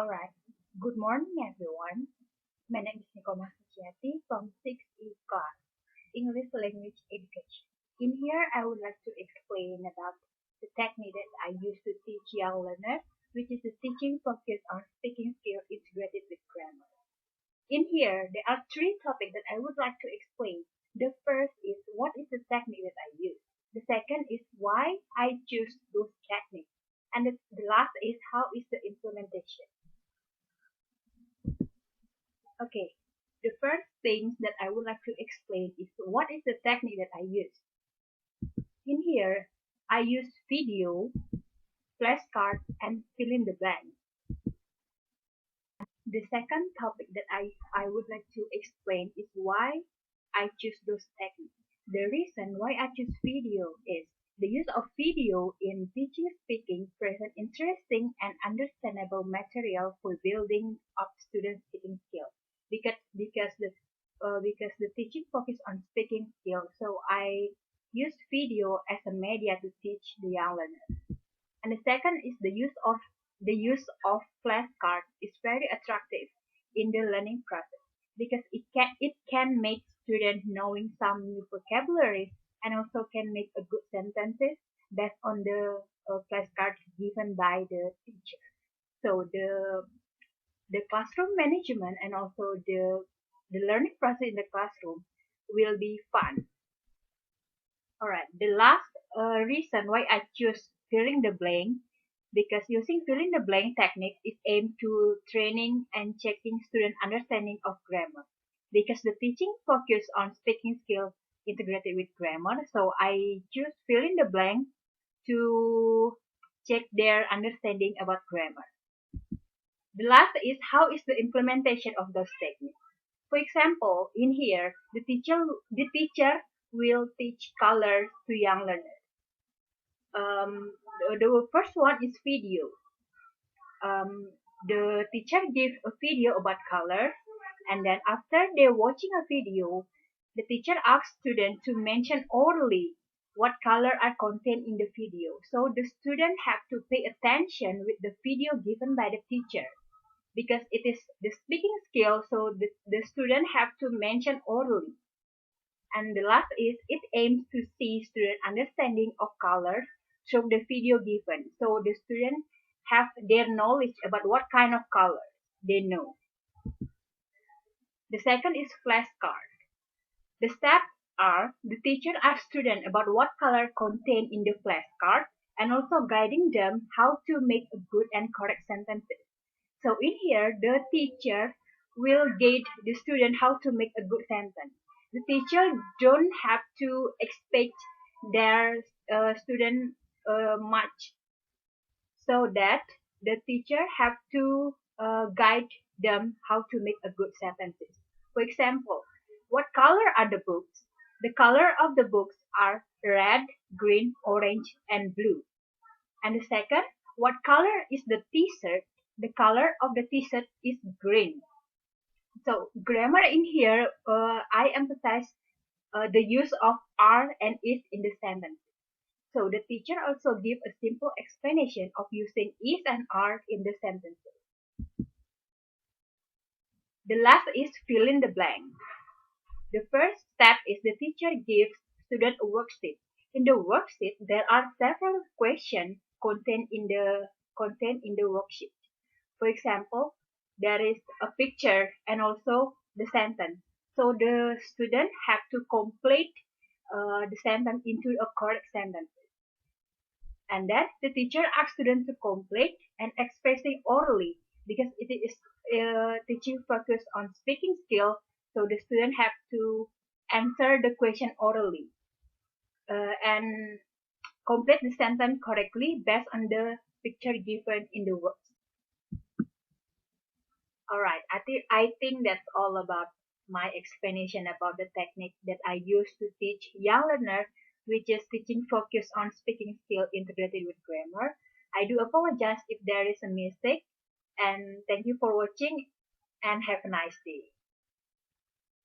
Alright, good morning everyone. My name is Suciati from 6E class, English Language Education. In here, I would like to explain about the technique that I use to teach young learners, which is the teaching focused on speaking skill integrated with grammar. In here, there are three topics that I would like to explain. The first is what is the technique that I use. The second is why I choose those techniques. And the last is how is the implementation. Okay, the first thing that I would like to explain is what is the technique that I use. In here, I use video, flashcards, and fill in the blank. The second topic that I would like to explain is why I choose those techniques. The reason why I choose video is the use of video in teaching speaking presents interesting and understandable material for building up students' speaking skills. Because the teaching focus on speaking skills, so I use video as a media to teach the young learners. And the second is the use of flashcards is very attractive in the learning process because it can make students knowing some new vocabulary and also can make a good sentences based on the flashcards given by the teacher. So the classroom management and also the learning process in the classroom will be fun. Alright, the last reason why I choose filling the blank because using filling the blank technique is aimed to training and checking student understanding of grammar. Because the teaching focus on speaking skills integrated with grammar, so I choose filling the blank to check their understanding about grammar. The last is how is the implementation of those techniques. For example, in here, the teacher will teach colors to young learners. The first one is video. The teacher gives a video about colors, and then after they're watching a video, the teacher asks students to mention orally what color are contained in the video. So the student have to pay attention with the video given by the teacher because it is the speaking skill, so the student have to mention orally. And the last is it aims to see student understanding of colors through the video given. So the student have their knowledge about what kind of colors they know. The second is flashcard. The steps are the teacher asks student about what color contained in the flashcard and also guiding them how to make a good and correct sentences. So in here, the teacher will guide the student how to make a good sentence. The teacher don't have to expect their student much, so that the teacher have to guide them how to make a good sentences. For example, what color are the books? The color of the books are red, green, orange, and blue. And the second, what color is the t-shirt? The color of the t-shirt is green. So grammar in here, I emphasize the use of are and is in the sentence. So the teacher also give a simple explanation of using is and are in the sentences. The last is fill in the blank. The first step is the teacher gives student a worksheet. In the worksheet, there are several questions contained in the worksheet. For example, there is a picture and also the sentence. So the student have to complete the sentence into a correct sentence. And then the teacher asks students to complete and expressing orally because it is teaching focus on speaking skill. So the student have to answer the question orally and complete the sentence correctly based on the picture given in the words. Alright, I think that's all about my explanation about the technique that I use to teach young learners, which is teaching focus on speaking skill integrated with grammar. I do apologize if there is a mistake, and thank you for watching and have a nice day.